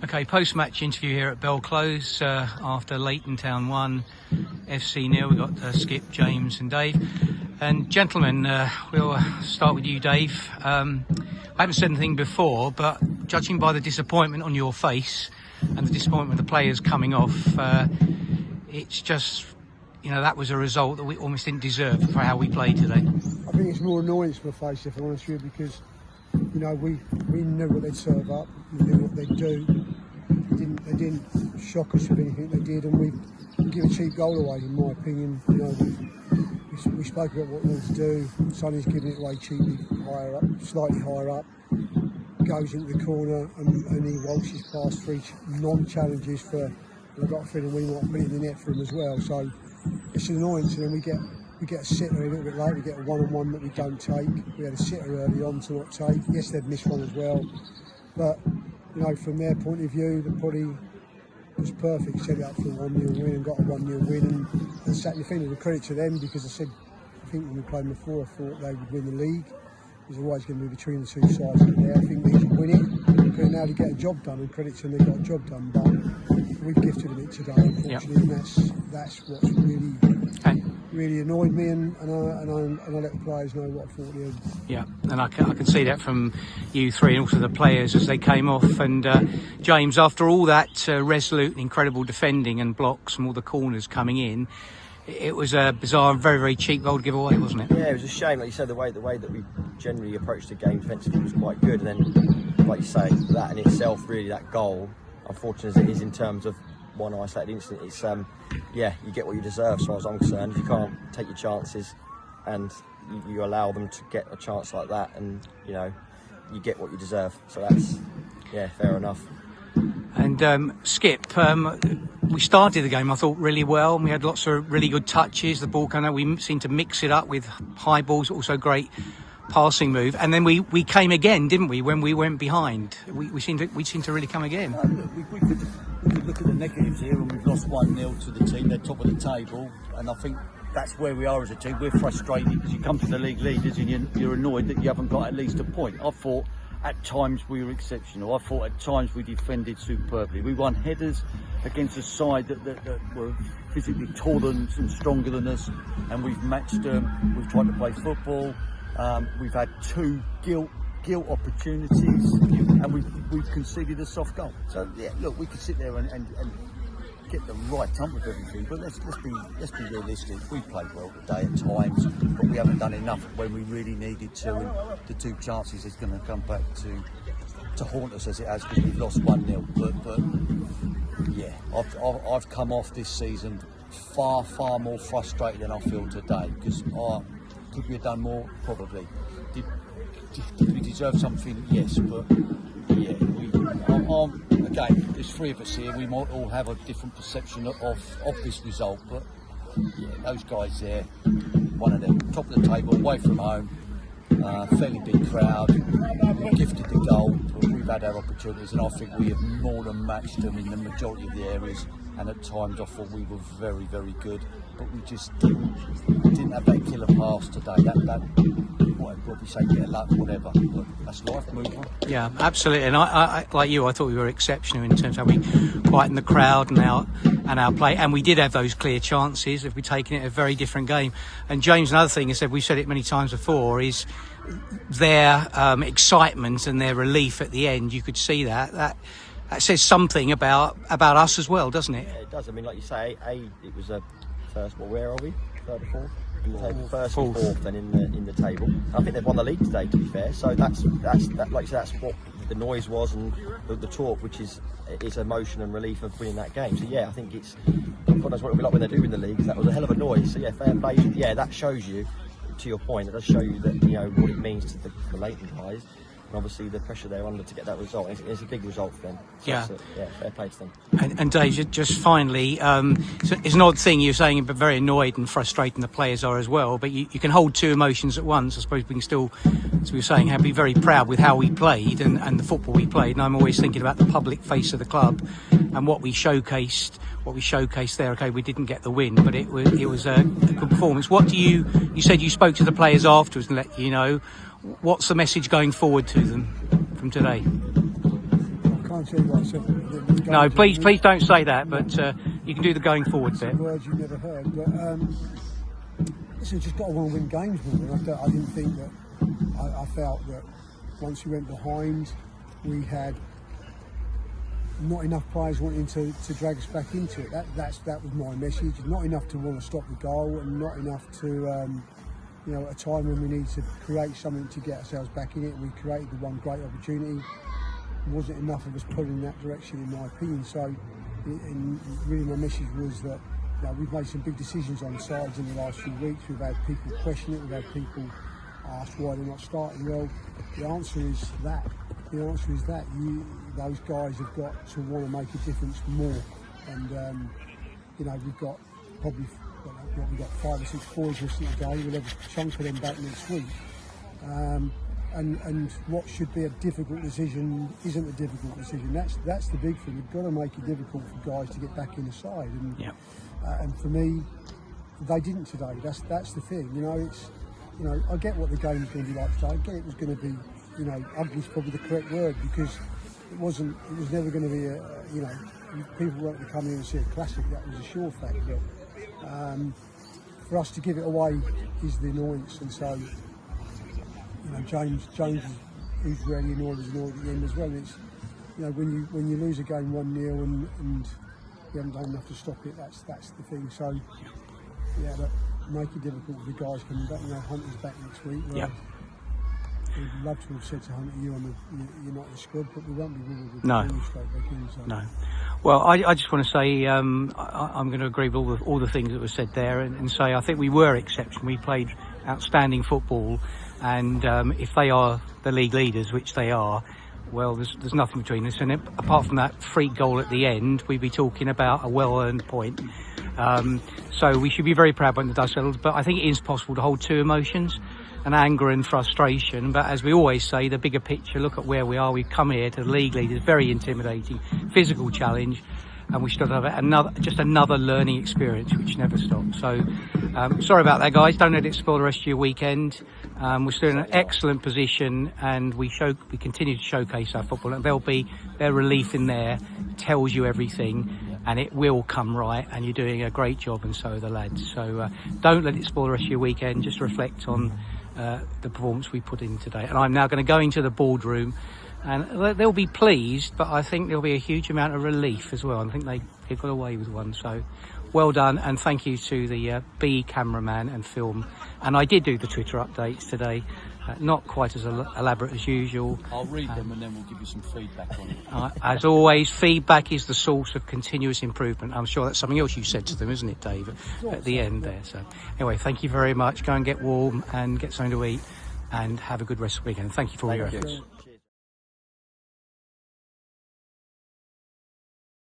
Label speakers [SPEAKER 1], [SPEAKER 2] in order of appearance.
[SPEAKER 1] Okay, post-match interview here at Bell Close after Leighton Town 1, FC 0. We've got Skip, James and Dave. And gentlemen, we'll start with you, Dave. I haven't said anything before, but judging by the disappointment on your face and the disappointment of the players coming off, it's just, that was a result that we almost didn't deserve for how we played today.
[SPEAKER 2] I think it's more annoyance for my face, if I'm honest with you, because we knew what they'd serve up, we knew what they'd do. They didn't shock us with anything they did, and we give a cheap goal away, in my opinion. We spoke about what we wanted to do. Sonny's giving it away cheaply, slightly higher up, goes into the corner, and he waltzes past 3 non-challenges for. And I've got a feeling we might put it in the net for him as well. So it's an annoyance, and then we get a sitter a little bit late. We get a one-on-one that we don't take. We had a sitter early on to not take. Yes, they'd missed one as well, but from their point of view, the probably was perfect. Set it up for a 1-0 win and got a 1-0 win, and sat in the thing. And the credit to them, because I think when we played them before, I thought they would win the league. It was always going to be between the two sides there. I think these would win it because now they get a job done, and credit to them, they got a job done. But we've gifted them it today, unfortunately, and that's what's really annoyed me, and I let the players know what I thought they had.
[SPEAKER 1] Yeah, and I can see that from you three and also the players as they came off. And James, after all that resolute and incredible defending and blocks from all the corners coming in, it was a bizarre and very, very cheap goal to give away, wasn't it?
[SPEAKER 3] Yeah, it was a shame. Like you said, the way that we generally approached the game defensively was quite good, and then, like you say, that in itself, really, that goal, unfortunate as it is in terms of one isolated incident, it's you get what you deserve, as far as I'm concerned. If you can't take your chances and you allow them to get a chance like that, and you get what you deserve. So that's fair enough.
[SPEAKER 1] And Skip, we started the game, I thought, really well. We had lots of really good touches. The ball we seemed to mix it up with high balls, also great passing move, and then we came again, didn't we? When we went behind, we seemed to really come again.
[SPEAKER 4] We could look at the negatives here, and we've lost 1-0 to the team. They're top of the table, and I think that's where we are as a team. We're frustrated because you come to the league leaders and you're annoyed that you haven't got at least a point. I thought at times we were exceptional. I thought at times we defended superbly. We won headers against a side that were physically taller and stronger than us, and we've matched them. We've tried to play football. We've had 2 gilt opportunities, and we've conceded a soft goal. So look, we could sit there and get the right ump with everything, but let's be realistic. We played well today at times, but we haven't done enough when we really needed to. And the 2 chances is going to come back to haunt us as it has, because we've lost 1-0. But I've come off this season far more frustrated than I feel today, because could we have done more? Probably. Did we deserve something? Yes, but again, there's 3 of us here. We might all have a different perception of this result, but those guys there, one of them, top of the table, away from home, fairly big crowd, gifted the goal. But we've had our opportunities, and I think we have more than matched them in the majority of the areas. And at times I thought we were very, very good, but we just didn't have that killer pass today. That what we say, get luck, whatever. But that's life. Move on.
[SPEAKER 1] Yeah, absolutely. And I like you, I thought we were exceptional in terms of how we quietened the crowd and our play. And we did have those clear chances. If we'd taken it, a very different game. And James, another thing, we've said it many times before, is their excitement and their relief at the end. You could see that says something about us as well, doesn't it?
[SPEAKER 3] Yeah, it does. I mean, like you say, it was a first. Well, where are we? 3rd or 4th? First and 4th, then in the table. I think they've won the league today, to be fair. So that's like you say, that's what the noise was, and the talk, which is emotion and relief of winning that game. So I think it's God knows what it'll be like when they do win the league. That was a hell of a noise. So fair play. Yeah, that shows you, to your point, it does show you that what it means to the Leighton guys. And obviously the pressure they're under to get that result. It's a big result for them. So fair play to them.
[SPEAKER 1] And Dave, just finally, it's an odd thing you're saying, but very annoyed and frustrating the players are as well. But you can hold 2 emotions at once. I suppose we can still, as we were saying, be very proud with how we played and the football we played. And I'm always thinking about the public face of the club and what we showcased there. Okay, we didn't get the win, but it was a good performance. What do you said you spoke to the players afterwards and let what's the message going forward to them from today?
[SPEAKER 2] I can't tell you what I said. The
[SPEAKER 1] No,
[SPEAKER 2] games
[SPEAKER 1] please don't say that. But you can do the going forward bit.
[SPEAKER 2] words you never heard. But listen, just got to want to win games more. And I didn't think that. I felt that once we went behind, we had not enough players wanting to drag us back into it. That was my message. Not enough to want to stop the goal, and not enough to, at a time when we need to create something to get ourselves back in it. We created the one great opportunity. It wasn't enough of us pulling in that direction, in my opinion. So, really, my message was that we've made some big decisions on sides in the last few weeks. We've had people question it. We've had people ask why they're not starting. Well, the answer is that. Those guys have got to want to make a difference more. And we've got probably we've got 5 or 6 boys listening today. We'll have a chunk of them back next week. And what should be a difficult decision isn't a difficult decision. That's the big thing. You've got to make it difficult for guys to get back in the side. And and for me, they didn't today. That's the thing. I get what the game's going to be like today. I get it was going to be, ugly is probably the correct word, because it was never going to be people weren't going to come in and see a classic. That was a sure fact. But for us to give it away is the annoyance. And so, James, who's really annoyed, was annoyed at the end as well. It's, when you lose a game 1-0 and you haven't done enough to stop it, that's the thing. So, but make it difficult for the guys coming back. Hunter's back next week. We'd love to have said to Hunter, you're not in the squad, but we won't be with you straight back in. So.
[SPEAKER 1] No. Well, I just want to say I'm going to agree with all the things that were said there, and say I think we were exceptional. We played outstanding football, and if they are the league leaders, which they are, well, there's nothing between us. And apart from that freak goal at the end, we'd be talking about a well-earned point. So we should be very proud when the dust settles. But I think it is possible to hold 2 emotions, and anger and frustration. But as we always say, the bigger picture, look at where we are. We've come here to the league leaders, very intimidating, physical challenge, and we still have another learning experience which never stops. So sorry about that, guys. Don't let it spoil the rest of your weekend. We're still in an excellent position, and we continue to showcase our football, and their relief in there tells you everything, and it will come right, and you're doing a great job, and so are the lads. So don't let it spoil the rest of your weekend. Just reflect on the performance we put in today. And I'm now going to go into the boardroom, and they'll be pleased, but I think there'll be a huge amount of relief as well. I think they got away with one. So well done, and thank you to the B cameraman and film. And I did do the Twitter updates today, not quite as elaborate as usual.
[SPEAKER 4] I'll read them and then we'll give you some feedback on it.
[SPEAKER 1] As always, feedback is the source of continuous improvement. I'm sure that's something else you said to them, isn't it, Dave, at the end there. So anyway, thank you very much. Go and get warm and get something to eat, and have a good rest of the weekend. Thank you for all your efforts.
[SPEAKER 3] Cheers.